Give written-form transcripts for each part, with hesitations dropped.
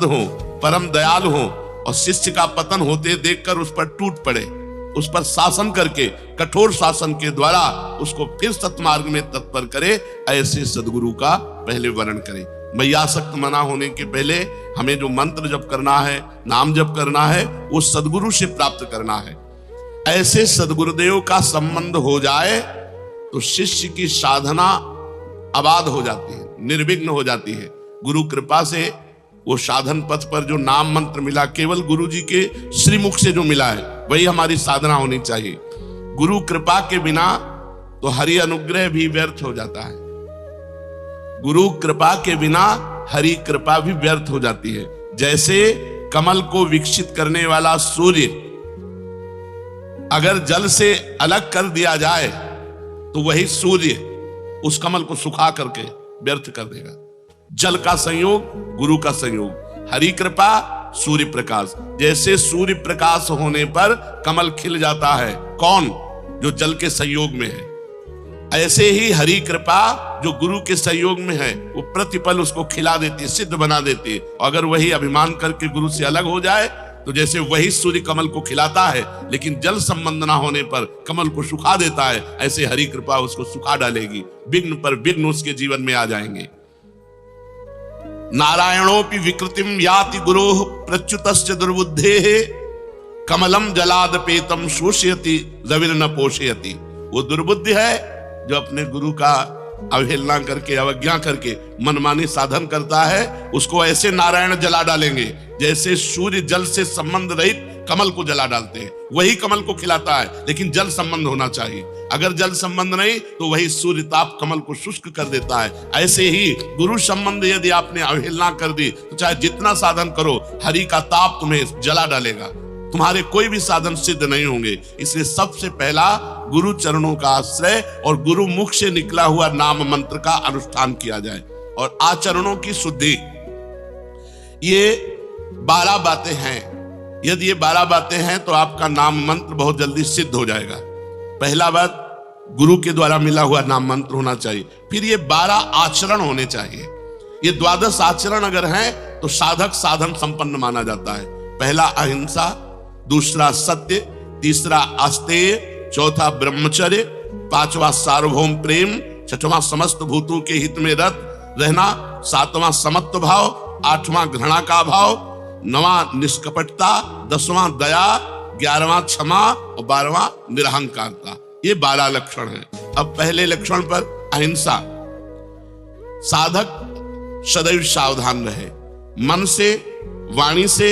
हो, परम दयालु हो और शिष्य का पतन होते देखकर उस पर टूट पड़े, उस पर शासन करके कठोर शासन के द्वारा उसको फिर सतमार्ग में तत्पर करे, ऐसे सदगुरु का पहले वर्णन करे। मैयासक्त मना होने के पहले हमें जो मंत्र जप करना है, नाम जप करना है, वो सदगुरु से प्राप्त करना है। ऐसे सदगुरुदेव का संबंध हो जाए तो शिष्य की साधना आबाद हो जाती है, निर्विघ्न हो जाती है। गुरु कृपा से वो साधन पथ पर जो नाम मंत्र मिला, केवल गुरु जी के श्रीमुख से जो मिला है, वही हमारी साधना होनी चाहिए। गुरु कृपा के बिना तो हरि अनुग्रह भी व्यर्थ हो जाता है। गुरु कृपा के बिना हरि कृपा भी व्यर्थ हो जाती है। जैसे कमल को विकसित करने वाला सूर्य अगर जल से अलग कर दिया जाए तो वही सूर्य उस कमल को सुखा करके व्यर्थ कर देगा। जल का संयोग, गुरु का संयोग, हरि कृपा, सूर्य प्रकाश। जैसे सूर्य प्रकाश होने पर कमल खिल जाता है, कौन? जो जल के संयोग में है। ऐसे ही हरि कृपा जो गुरु के संयोग में है, वो प्रतिपल उसको खिला देती है, सिद्ध बना देती है। अगर वही अभिमान करके गुरु से अलग हो जाए तो जैसे वही सूर्य कमल को खिलाता है लेकिन जल संबंध ना होने पर कमल को सुखा देता है, ऐसे हरि कृपा उसको सुखा डालेगी। विघ्न पर विघ्न उसके जीवन में आ जाएंगे। नारायणोपि विकृतिम याति गुरोः प्रच्युतस्य दुर्बुद्धेः कमलम जलादपेतम शोषयति रविर्न पोषयति। वो दुर्बुद्ध है जो अपने गुरु का अवहेलना करके, अवज्ञा करके मनमानी साधन करता है, उसको ऐसे नारायण जला डालेंगे जैसे सूर्य जल से संबंध रहित कमल को जला डालते हैं। वही कमल को खिलाता है लेकिन जल संबंध होना चाहिए। अगर जल संबंध नहीं तो वही सूर्य ताप कमल को शुष्क कर देता है। ऐसे ही गुरु संबंध यदि आपने अवहेलना कर दी तो चाहे जितना साधन करो, हरि का ताप तुम्हें जला डालेगा। तुम्हारे कोई भी साधन सिद्ध नहीं होंगे। इसलिए सबसे पहला गुरु चरणों का आश्रय और गुरु मुख से निकला हुआ नाम मंत्र का अनुष्ठान किया जाए और आचरणों की शुद्धि। ये 12 बातें हैं। यदि ये 12 बातें हैं तो आपका नाम मंत्र बहुत जल्दी सिद्ध हो जाएगा। पहला बात, गुरु के द्वारा मिला हुआ नाम मंत्र होना चाहिए। फिर ये 12 आचरण होने चाहिए। ये 12 आचरण अगर हैं तो साधक साधन संपन्न माना जाता है। पहला अहिंसा, दूसरा सत्य, तीसरा आस्तेय, चौथा ब्रह्मचर्य, पांचवा सार्वभौम प्रेम, छठवां समस्त भूतों के हित में रत रहना, सातवां समत्व भाव, आठवां घृणा का भाव, 9वां निष्कपटता, 10वां दया, 11वां क्षमा और 12वां निरहंकारता। ये 12 लक्षण हैं। अब पहले लक्षण पर अहिंसा। साधक सदैव सावधान रहे, मन से, वाणी से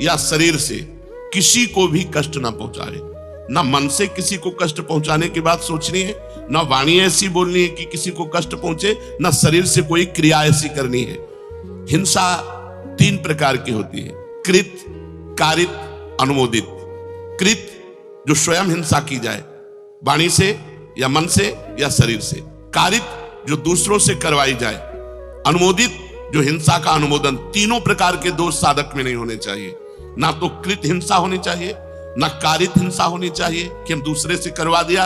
या शरीर से किसी को भी कष्ट ना पहुंचाए। ना मन से किसी को कष्ट पहुंचाने की बात सोचनी है, ना वाणी ऐसी बोलनी है कि किसी को कष्ट पहुंचे, ना शरीर से कोई क्रिया ऐसी करनी है। हिंसा 3 प्रकार की होती है, कृत, कारित, अनुमोदित। कृत जो स्वयं हिंसा की जाए, वाणी से या मन से या शरीर से। कारित जो दूसरों से करवाई जाए। अनुमोदित जो हिंसा का अनुमोदन। तीनों प्रकार के दोष साधक में नहीं होने चाहिए। ना तो कृत हिंसा होनी चाहिए, ना कारित हिंसा होनी चाहिए कि हम दूसरे से करवा दिया,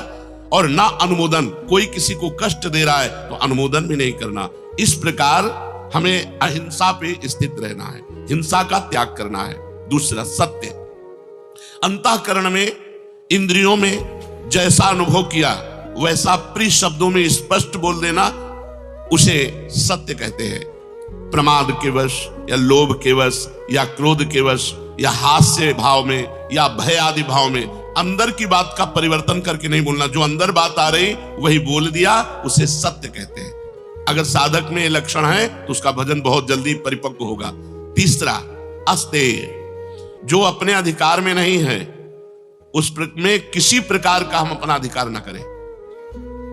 और ना अनुमोदन, कोई किसी को कष्ट दे रहा है तो अनुमोदन भी नहीं करना। इस प्रकार हमें अहिंसा पे स्थित रहना है, हिंसा का त्याग करना है। दूसरा सत्य। अंतःकरण में, इंद्रियों में जैसा अनुभव किया वैसा प्रिय शब्दों में स्पष्ट बोल देना, उसे सत्य कहते हैं। प्रमाद के वश या लोभ के वश या क्रोध के वश या हास्य भाव में या भय आदि भाव में अंदर की बात का परिवर्तन करके नहीं बोलना। जो अंदर बात आ रही वही बोल दिया, उसे सत्य कहते हैं। अगर साधक में ये लक्षण है तो उसका भजन बहुत जल्दी परिपक्व होगा। तीसरा अस्तेय। जो अपने अधिकार में नहीं है उसमें किसी प्रकार का हम अपना अधिकार ना करें।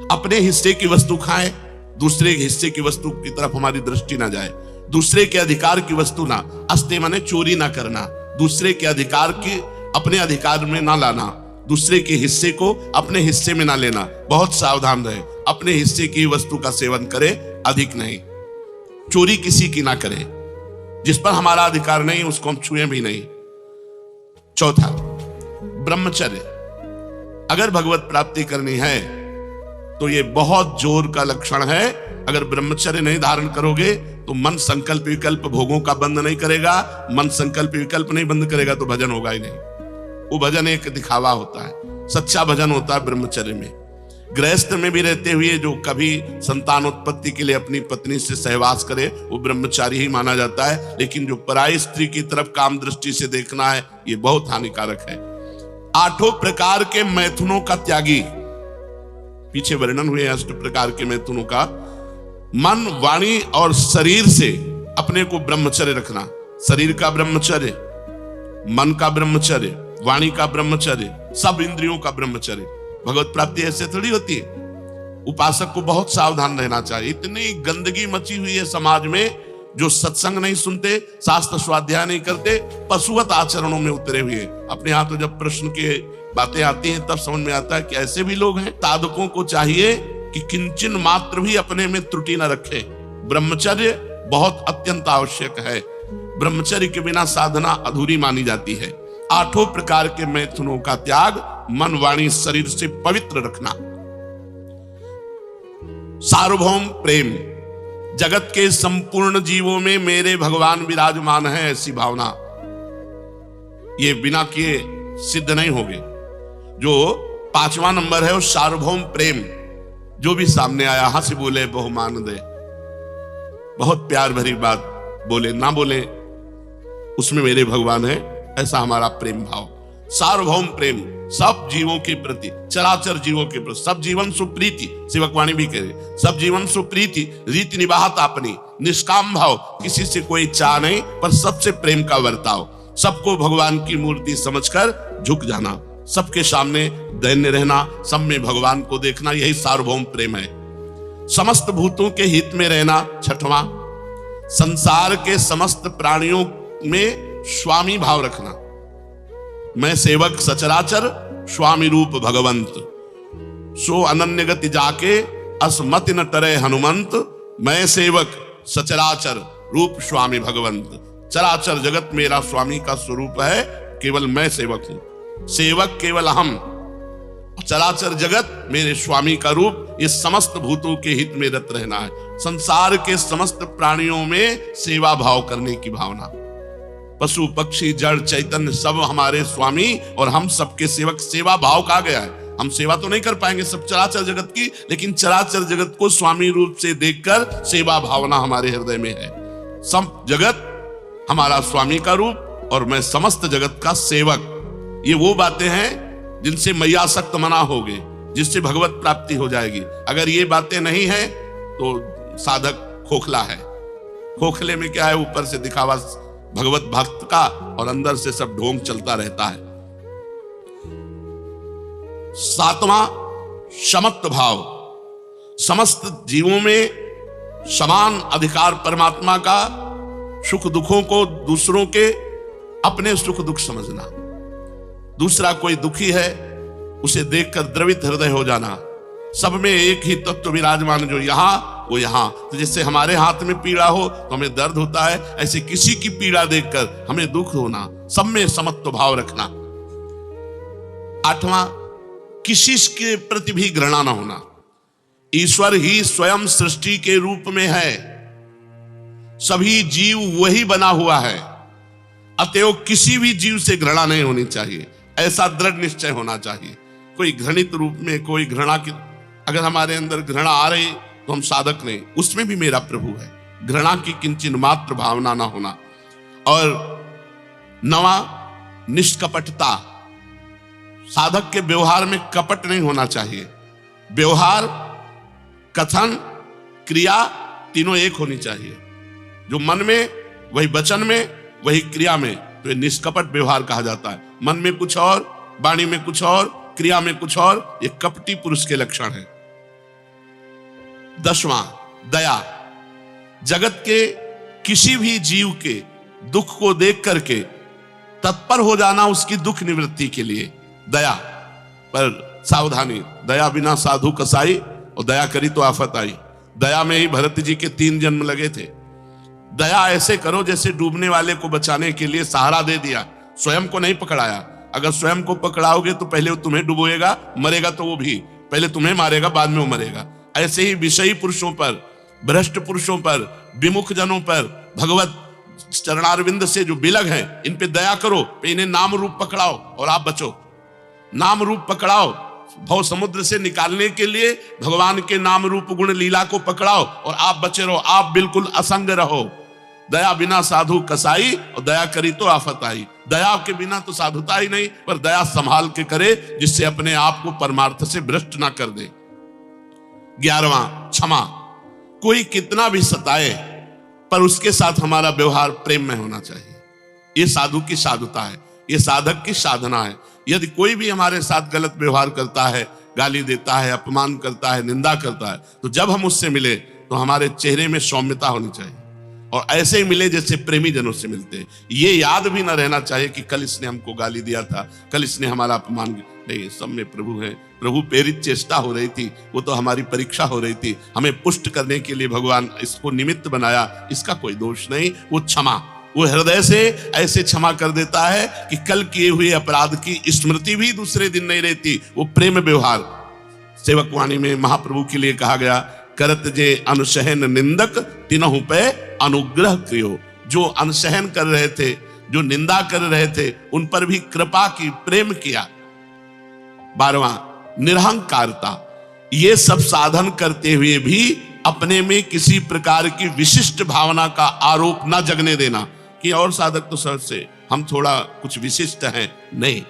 अपने हिस्से की वस्तु खाएं, दूसरे के हिस्से की वस्तु की तरफ हमारी दृष्टि ना जाए। दूसरे के अधिकार की वस्तु ना, अस्तेय माने चोरी ना करना, दूसरे के अधिकार के अपने अधिकार में ना लाना, दूसरे के हिस्से को अपने हिस्से में ना लेना। बहुत सावधान रहे, अपने हिस्से की वस्तु का सेवन करे, अधिक नहीं। चोरी किसी की ना करे, जिस पर हमारा अधिकार नहीं उसको हम छुए भी नहीं। चौथा ब्रह्मचर्य। अगर भगवत प्राप्ति करनी है तो ये बहुत जोर का लक्षण है। अगर ब्रह्मचर्य नहीं धारण करोगे तो मन संकल्प विकल्प भोगों का बंद नहीं करेगा। मन संकल्प विकल्प नहीं बंद करेगा तो भजन होगा ही नहीं। वो भजन एक दिखावा होता है, सच्चा भजन होता है ब्रह्मचर्य में। गृहस्थ में भी रहते हुए जो कभी संतानोत्पत्ति के लिए अपनी पत्नी से सहवास करे वो ब्रह्मचारी ही माना जाता है। लेकिन जो पराई स्त्री की तरफ काम दृष्टि से देखना है ये बहुत हानिकारक है। 8 प्रकार के मैथुनों का त्यागी, पीछे वर्णन हुए 8 प्रकार के मैथुनों का। मन, वाणी और शरीर से अपने को ब्रह्मचर्य रखना। शरीर का ब्रह्मचर्य, मन का ब्रह्मचर्य, वाणी का ब्रह्मचर्य, सब इंद्रियों का ब्रह्मचर्य। भगवत प्राप्ति ऐसे थोड़ी होती है। उपासक को बहुत सावधान रहना चाहिए। इतनी गंदगी मची हुई है समाज में, जो सत्संग नहीं सुनते, शास्त्र स्वाध्याय नहीं करते, पशुवत आचरणों में उतरे हुए। अपने यहाँ तो जब प्रश्न के बातें आती हैं तब समझ में आता है कि ऐसे भी लोग हैं। साधकों को चाहिए कि किंचन मात्र भी अपने में त्रुटि न रखे। ब्रह्मचर्य बहुत अत्यंत आवश्यक है। ब्रह्मचर्य के बिना साधना अधूरी मानी जाती है। 8 प्रकार के मैथुनों का त्याग, मन, वाणी, शरीर से पवित्र रखना। सार्वभौम प्रेम, जगत के संपूर्ण जीवों में मेरे भगवान विराजमान है, ऐसी भावना। ये बिना किए सिद्ध नहीं होगे। जो 5वां नंबर है वो सार्वभौम प्रेम। जो भी सामने आया हंस बोले बहुमान दे, बहुत प्यार भरी बात बोले ना बोले, उसमें मेरे भगवान है, ऐसा हमारा प्रेम भाव। सार्वभौम प्रेम, सब जीवों के प्रति, चराचर जीवों के प्रति। सब जीवन सुप्रीति, सेवकवाणी भी कहे, सब जीवन सुप्रीति, रीति निवाहत अपनी, निष्काम भाव, किसी से कोई चाह नहीं पर सबसे प्रेम का बर्ताव। सबको भगवान की मूर्ति समझकर झुक जाना, सबके सामने दैन्य रहना, सब में भगवान को देखना, यही सार्वभौम प्रेम है। समस्त भूतों के हित में रहना, 6वां। संसार के समस्त प्राणियों में स्वामी भाव रखना। मैं सेवक सचराचर, स्वामी रूप भगवंत। सो अनन्य गति जाके, असमति न टरे हनुमंत। मैं सेवक सचराचर, रूप स्वामी भगवंत। चराचर जगत मेरा स्वामी का स्वरूप है, केवल मैं सेवक हूं। सेवक केवल हम, चराचर जगत मेरे स्वामी का रूप। ये समस्त भूतों के हित में रत रहना है। संसार के समस्त प्राणियों में सेवा भाव करने की भावना। पशु पक्षी जड़ चैतन्य सब हमारे स्वामी और हम सबके सेवक। सेवा भाव कहा गया है। हम सेवा तो नहीं कर पाएंगे सब चराचर जगत की, लेकिन चराचर जगत को स्वामी रूप से देखकर सेवा भावना हमारे हृदय में है। सब जगत हमारा स्वामी का रूप और मैं समस्त जगत का सेवक। ये वो बातें हैं जिनसे मैयासक्त मना होगे, जिससे भगवत प्राप्ति हो जाएगी। अगर ये बातें नहीं है तो साधक खोखला है। खोखले में क्या है, ऊपर से दिखावा भगवत भक्त का और अंदर से सब ढोंग चलता रहता है। 7वां समत्व भाव, समस्त जीवों में समान अधिकार परमात्मा का। सुख दुखों को दूसरों के अपने सुख दुख समझना। दूसरा कोई दुखी है उसे देखकर द्रवित हृदय हो जाना। सब में एक ही तत्व विराजमान, जो यहां वो यहां। तो जैसे हमारे हाथ में पीड़ा हो तो हमें दर्द होता है, ऐसे किसी की पीड़ा देखकर हमें दुख होना। सब में समत्व भाव रखना। 8वां, किसी के प्रति भी घृणा ना होना। ईश्वर ही स्वयं सृष्टि के रूप में है, सभी जीव वही बना हुआ है, अतएव किसी भी जीव से घृणा नहीं होनी चाहिए। ऐसा दृढ़ निश्चय होना चाहिए। कोई घृणित रूप में कोई घृणा की, अगर हमारे अंदर घृणा आ रही तो हम साधक नहीं, उसमें भी मेरा प्रभु है। घृणा की किंचिन मात्र भावना ना होना। और 9वां, निष्कपटता। साधक के व्यवहार में कपट नहीं होना चाहिए। व्यवहार, कथन, क्रिया तीनों एक होनी चाहिए। जो मन में वही वचन में वही क्रिया में, तो ये निष्कपट व्यवहार कहा जाता है। मन में कुछ और, वाणी में कुछ और, क्रिया में कुछ और, ये कपटी पुरुष के लक्षण है। 10वां, दया। जगत के किसी भी जीव के दुख को देख करके तत्पर हो जाना उसकी दुख निवृत्ति के लिए। दया, पर सावधानी, दया बिना साधु कसाई, और दया करी तो आफत आई। दया में ही भरत जी के 3 जन्म लगे थे। दया ऐसे करो जैसे डूबने वाले को बचाने के लिए सहारा दे दिया, स्वयं को नहीं पकड़ाया। अगर स्वयं को पकड़ाओगे तो पहले वो तुम्हें डुबोएगा, मरेगा तो वो भी, पहले तुम्हें मारेगा बाद में वो मरेगा। ऐसे ही विषयी पुरुषों पर, भ्रष्ट पुरुषों पर, विमुख जनों पर, भगवत चरणारविंद से जो बिलग हैं इन पे दया करो, इन्हें नाम रूप पकड़ाओ और आप बचो। नाम रूप पकड़ाओ, भव समुद्र से निकालने के लिए भगवान के नाम रूप गुण लीला को पकड़ाओ और आप बचे रहो, आप बिल्कुल असंग रहो। दया बिना साधु कसाई, और दया करी तो आफत आई। दया के बिना तो साधुता ही नहीं, पर दया संभाल के करे जिससे अपने आप को परमार्थ से भ्रष्ट ना कर दे। 11वां, क्षमा। कोई कितना भी सताए पर उसके साथ हमारा व्यवहार प्रेम में होना चाहिए। ये साधु की साधुता है, ये साधक की साधना है। यदि कोई भी हमारे साथ गलत व्यवहार करता है, गाली देता है, अपमान करता है, निंदा करता है, तो जब हम उससे मिले तो हमारे चेहरे में सौम्यता होनी चाहिए और ऐसे ही मिले जैसे प्रेमी जनों से मिलते हैं। ये याद भी ना रहना चाहिए कि कल इसने हमको गाली दिया था, कल इसने हमारा अपमान किया। नहीं, सब में प्रभु है। प्रभु प्रेरित चेष्टा हो रही थी, वो तो हमारी परीक्षा हो रही थी, हमें पुष्ट करने के लिए भगवान इसको निमित्त बनाया। इसका कोई दोष नहीं। वो क्षमा, वो हृदय से ऐसे क्षमा कर देता है कि कल किए हुए अपराध की स्मृति भी दूसरे दिन नहीं रहती। वो प्रेम व्यवहार। सेवक वाणी में महाप्रभु के लिए कहा गया, करत जे अनुसहन निंदक तिनहु पे अनुग्रह क्रियो। जो अनुसहन कर रहे थे, जो निंदा कर रहे थे, उन पर भी कृपा की, प्रेम किया। 12वां, निरहंकारता। ये सब साधन करते हुए भी अपने में किसी प्रकार की विशिष्ट भावना का आरोप न जगने देना कि और साधक तो सर से हम थोड़ा कुछ विशिष्ट हैं। नहीं,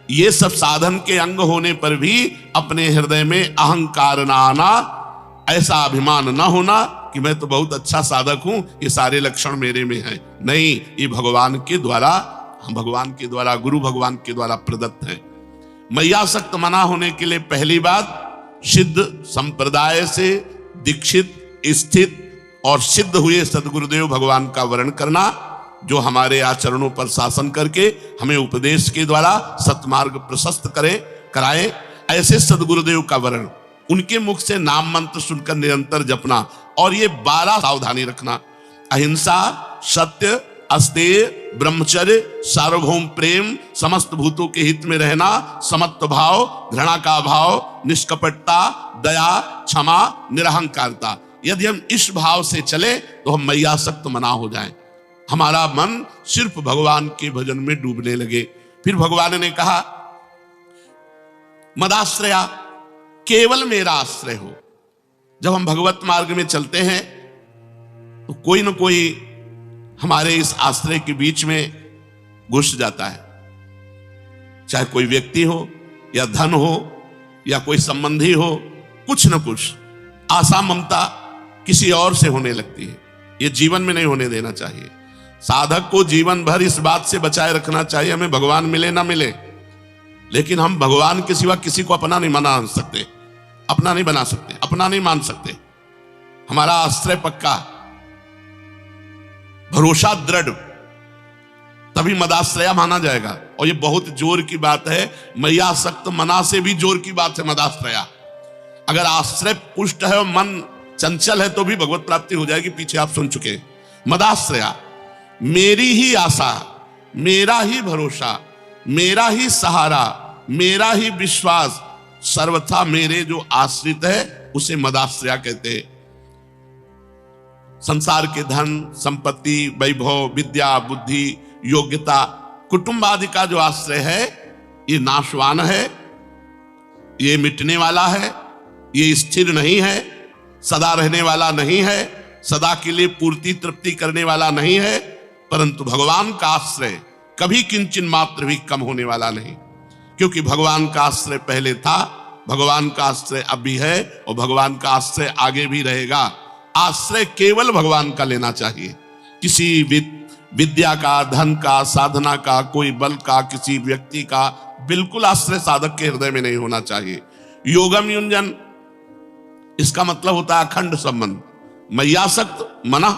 ये सब साधन के अंग होने पर भी अपने हृदय में अहंकार न आना, ऐसा अभिमान न होना कि मैं तो बहुत अच्छा साधक हूं, ये सारे लक्षण मेरे में हैं। नहीं, ये भगवान के द्वारा गुरु भगवान के द्वारा प्रदत्त है। मैयासक्त मना होने के लिए पहली बात, सिद्ध संप्रदाय से दीक्षित, स्थित और सिद्ध हुए सदगुरुदेव भगवान का वर्ण करना, जो हमारे आचरणों पर शासन करके हमें उपदेश के द्वारा सत्मार्ग प्रशस्त कराए। ऐसे सदगुरुदेव का वर्ण, उनके मुख से नाम मंत्र सुनकर निरंतर जपना। और ये 12 सावधानी रखना, अहिंसा, सत्य, अस्तेय, ब्रह्मचर्य, सार्वभौम प्रेम, समस्त भूतों के हित में रहना, समत्व भाव, घृणा का भाव, निष्कपटता, दया, क्षमा, निरहंकारता। यदि हम इस भाव से चले तो हम मैयासक्त मना हो जाएं, हमारा मन सिर्फ भगवान के भजन में डूबने लगे। फिर भगवान ने कहा, मदाश्रया, केवल मेरा आश्रय हो। जब हम भगवत मार्ग में चलते हैं तो कोई न कोई हमारे इस आश्रय के बीच में घुस जाता है, चाहे कोई व्यक्ति हो या धन हो या कोई संबंधी हो, कुछ न कुछ आशा ममता किसी और से होने लगती है। ये जीवन में नहीं होने देना चाहिए। साधक को जीवन भर इस बात से बचाए रखना चाहिए, हमें भगवान मिले ना मिले, लेकिन हम भगवान के सिवा किसी को अपना नहीं बना सकते, अपना नहीं बना सकते, अपना नहीं मान सकते। हमारा आश्रय पक्का, भरोसा दृढ़, तभी मदाश्रया माना जाएगा। और ये बहुत जोर की बात है, मैयासक्त मना से भी जोर की बात है मदाश्रया। अगर आश्रय पुष्ट है और मन चंचल है तो भी भगवत प्राप्ति हो जाएगी, पीछे आप सुन चुके। मदाश्रया, मेरी ही आशा, मेरा ही भरोसा, मेरा ही सहारा, मेरा ही विश्वास, सर्वथा मेरे जो आश्रित है उसे मदाश्रया कहते हैं। संसार के धन, संपत्ति, वैभव, विद्या, बुद्धि, योग्यता, कुटुंब आदि का जो आश्रय है, ये नाशवान है, ये मिटने वाला है, ये स्थिर नहीं है, सदा रहने वाला नहीं है, सदा के लिए पूर्ति तृप्ति करने वाला नहीं है। परंतु भगवान का आश्रय कभी किंचन मात्र भी कम होने वाला नहीं, क्योंकि भगवान का आश्रय पहले था, भगवान का आश्रय अब भी है और भगवान का आश्रय आगे भी रहेगा। आश्रय केवल भगवान का लेना चाहिए। किसी विद्या का, धन का, साधना का, कोई बल का, किसी व्यक्ति का बिल्कुल आश्रय साधक के हृदय में नहीं होना चाहिए। योगम युंजन, इसका मतलब होता है अखंड संबंध। मैयासक्त मना,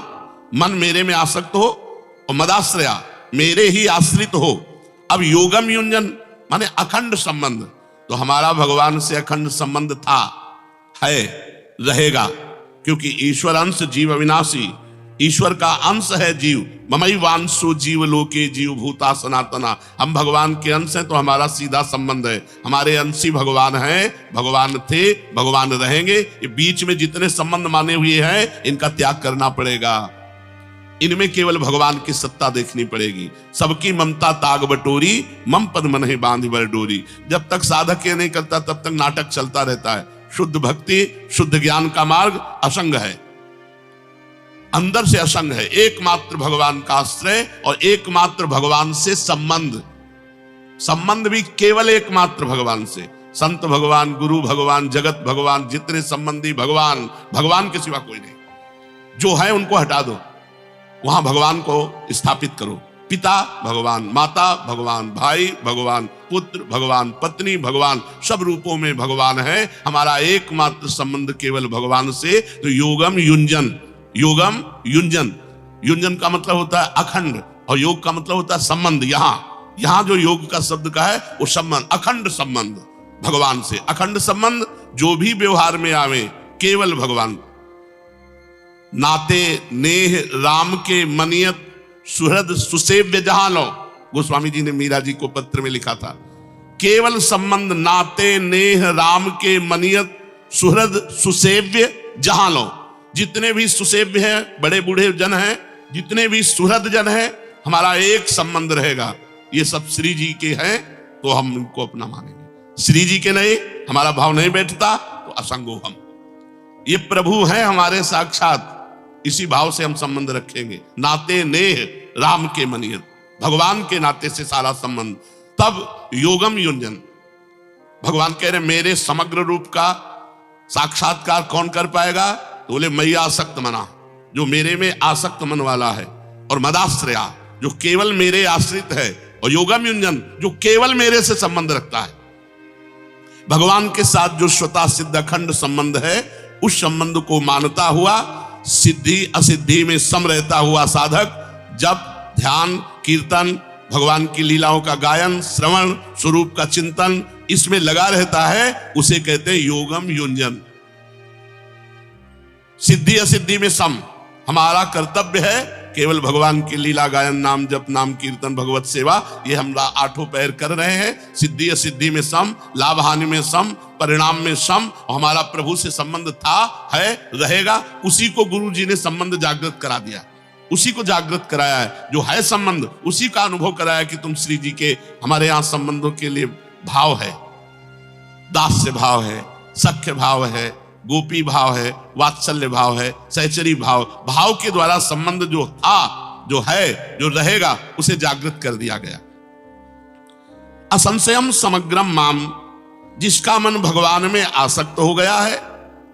मन मेरे में आसक्त हो, और मदाश्रया, मेरे ही आश्रित हो। अब योगम युंजन माने अखंड संबंध, तो हमारा भगवान से अखंड संबंध था, है, रहेगा, क्योंकि ईश्वर अंश जीव अविनाशी, ईश्वर का अंश है जीव। ममई वांशो जीव लोके जीव भूता सनातना। हम भगवान के अंश हैं तो हमारा सीधा संबंध है। हमारे अंशी भगवान हैं, भगवान थे, भगवान रहेंगे। ये बीच में जितने संबंध माने हुए हैं इनका त्याग करना पड़ेगा। इनमें केवल भगवान की सत्ता देखनी पड़ेगी। सबकी ममता ताग बटोरी, मम पद मन ही बांध बर डोरी। जब तक साधक ये नहीं करता तब तक नाटक चलता रहता है। शुद्ध भक्ति, शुद्ध ज्ञान का मार्ग असंग है, अंदर से असंग है। एकमात्र भगवान का आश्रय और एकमात्र भगवान से संबंध। संबंध भी केवल एकमात्र भगवान से। संत भगवान, गुरु भगवान, जगत भगवान, जितने संबंधी भगवान, भगवान के सिवा कोई नहीं। जो है उनको हटा दो, वहां भगवान को स्थापित करो। पिता भगवान, माता भगवान, भाई भगवान, पुत्र भगवान, पत्नी भगवान, सब रूपों में भगवान है। हमारा एकमात्र संबंध केवल भगवान से। तो योगम युंजन, योगम युंजन, युंजन का मतलब होता है अखंड और योग का मतलब होता है संबंध। यहां जो योग का शब्द का है वो संबंध, अखंड संबंध भगवान से। अखंड संबंध जो भी व्यवहार में आवे केवल भगवान। नाते नेह राम के मनियत सुहृद सुसेव्य जहां लो। गोस्वामी जी ने मीरा जी को पत्र में लिखा था, केवल संबंध नाते नेह राम के मनियत सुहृद सुसेव्य जहां लो। जितने भी सुसेव्य हैं, बड़े बूढ़े जन हैं, जितने भी सुहृद जन हैं, हमारा एक संबंध रहेगा। ये सब श्री जी के हैं तो हम इनको अपना मानेंगे। श्री जी के नहीं, हमारा भाव नहीं बैठता तो असंगो हम। ये प्रभु हैं हमारे साक्षात, इसी भाव से हम संबंध रखेंगे। नाते नेह राम के मनियत, भगवान के नाते से सारा संबंध। तब योगम युंजन, भगवान कह रहे मेरे समग्र रूप का साक्षात्कार कौन कर पाएगा? तो बोले मई आसक्त मना, जो मेरे में आसक्त मन वाला है। और मदाश्रया, जो केवल मेरे आश्रित है। और योगम युंजन, जो केवल मेरे से संबंध रखता है। भगवान के साथ जो स्वतः सिद्ध अखंड संबंध है, उस संबंध को मानता हुआ सिद्धि असिद्धि में सम रहता हुआ साधक जब ध्यान, कीर्तन, भगवान की लीलाओं का गायन, श्रवण, स्वरूप का चिंतन, इसमें लगा रहता है, उसे कहते हैं योगम युंजन। सिद्धि असिद्धि में सम। हमारा कर्तव्य है केवल भगवान की लीला गायन, नाम जप, नाम कीर्तन, भगवत सेवा, ये हम आठों पैर कर रहे हैं। सिद्धि असिद्धि में सम, लाभ हानि में सम, परिणाम में सम। और हमारा प्रभु से संबंध था, है, रहेगा। उसी को गुरु जी ने संबंध जागृत करा दिया, उसी को जागृत कराया है। जो है संबंध, उसी का अनुभव कराया कि तुम श्री जी के, हमारे यहां संबंधों के लिए भाव है, दास्य भाव है, सख्य भाव है, गोपी भाव है, वात्सल्य भाव है, सहचरी भाव। भाव के द्वारा संबंध जो था, जो है, जो रहेगा, उसे जागृत कर दिया गया। असंशयम समग्रम माम, जिसका मन भगवान में आसक्त हो गया है,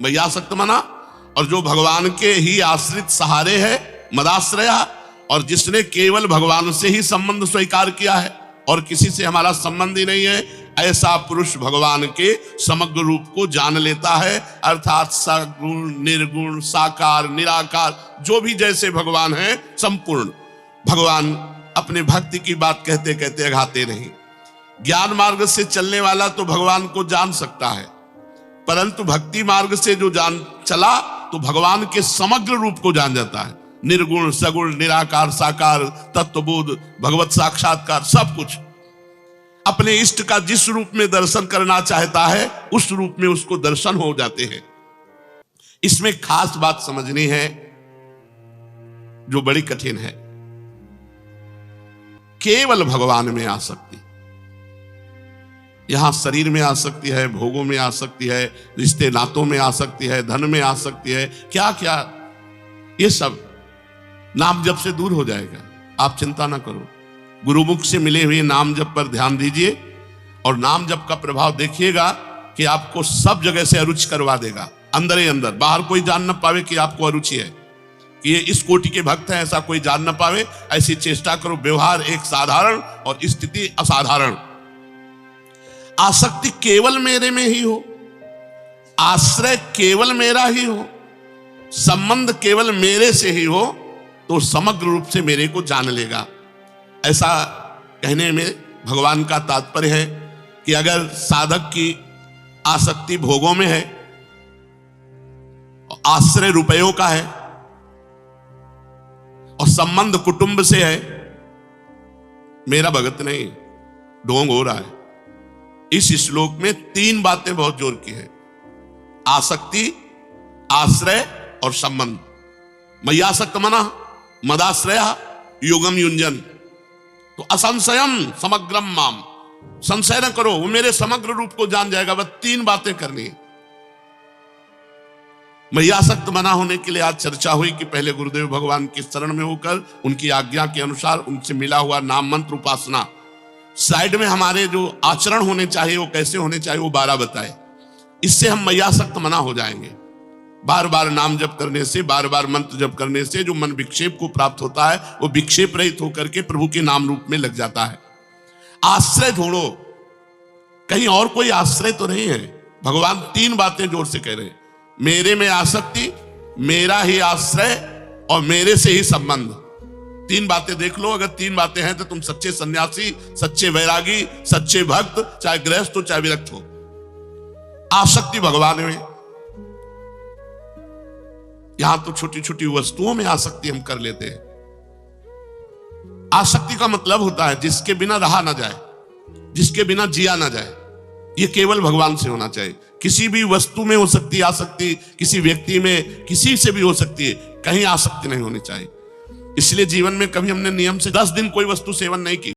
वही आसक्त मना। और जो भगवान के ही आश्रित सहारे है, मदाश्रया। और जिसने केवल भगवान से ही संबंध स्वीकार किया है और किसी से हमारा संबंध ही नहीं है, ऐसा पुरुष भगवान के समग्र रूप को जान लेता है। अर्थात सगुण, निर्गुण, साकार, निराकार, जो भी जैसे भगवान है, संपूर्ण भगवान। अपने भक्ति की बात कहते कहते अघाते नहीं। ज्ञान मार्ग से चलने वाला तो भगवान को जान सकता है, परंतु भक्ति मार्ग से जो जान चला तो भगवान के समग्र रूप को जान जाता है। निर्गुण, सगुण, निराकार, साकार, तत्वबोध, भगवत साक्षात्कार, सब कुछ। अपने इष्ट का जिस रूप में दर्शन करना चाहता है, उस रूप में उसको दर्शन हो जाते हैं। इसमें खास बात समझनी है जो बड़ी कठिन है। केवल भगवान में आसक्ति, यहां शरीर में आसक्ति है, भोगों में आसक्ति है, रिश्ते नातों में आसक्ति है, धन में आसक्ति है, क्या क्या, ये सब नाम जप से दूर हो जाएगा। आप चिंता ना करो, गुरुमुख से मिले हुए नाम जप पर ध्यान दीजिए और नाम जप का प्रभाव देखिएगा कि आपको सब जगह से अरुचि करवा देगा। अंदर ही अंदर, बाहर कोई जान न पावे कि आपको अरुचि है, कि ये इस कोटि के भक्त हैं, ऐसा कोई जान न पावे। ऐसी चेष्टा करो। व्यवहार एक साधारण और स्थिति असाधारण। आसक्ति केवल मेरे में ही हो, आश्रय केवल मेरा ही हो, संबंध केवल मेरे से ही हो, तो समग्र रूप से मेरे को जान लेगा। ऐसा कहने में भगवान का तात्पर्य है कि अगर साधक की आसक्ति भोगों में है, आश्रय रुपयों का है, और संबंध कुटुंब से है, मेरा भगत नहीं, ढोंग हो रहा है। इस श्लोक में 3 बातें बहुत जोर की है, आसक्ति, आश्रय और संबंध। मय्यासक्त मना मदाश्रय योगम युंजन। तो असंशयम समग्रम माम, संशय न करो, वो मेरे समग्र रूप को जान जाएगा। बस 3 बातें करनी है। मय्यासक्त मना होने के लिए आज चर्चा हुई कि पहले गुरुदेव भगवान की शरण में होकर उनकी आज्ञा के अनुसार उनसे मिला हुआ नाम मंत्र उपासना, साइड में हमारे जो आचरण होने चाहिए वो कैसे होने चाहिए वो 12 बताए। इससे हम मय्यासक्त मना हो जाएंगे। बार बार नाम जप करने से, बार बार मंत्र जप करने से जो मन विक्षेप को प्राप्त होता है वो विक्षेप रहित होकर के प्रभु के नाम रूप में लग जाता है। आश्रय ढूंढो, कहीं और कोई आश्रय तो नहीं है। भगवान 3 बातें जोर से कह रहे हैं, मेरे में आसक्ति, मेरा ही आश्रय और मेरे से ही संबंध। 3 बातें देख लो, अगर 3 बातें हैं तो तुम सच्चे सन्यासी, सच्चे वैरागी, सच्चे भक्त, चाहे गृहस्थ हो चाहे विरक्त हो। आसक्ति भगवान में, यहां तो छोटी छोटी वस्तुओं में आसक्ति हम कर लेते हैं। आसक्ति का मतलब होता है जिसके बिना रहा ना जाए, जिसके बिना जिया ना जाए। ये केवल भगवान से होना चाहिए। किसी भी वस्तु में हो सकती है आसक्ति, किसी व्यक्ति में, किसी से भी हो सकती है, कहीं आसक्ति नहीं होनी चाहिए। इसलिए जीवन में कभी हमने नियम से 10 दिन कोई वस्तु सेवन नहीं की।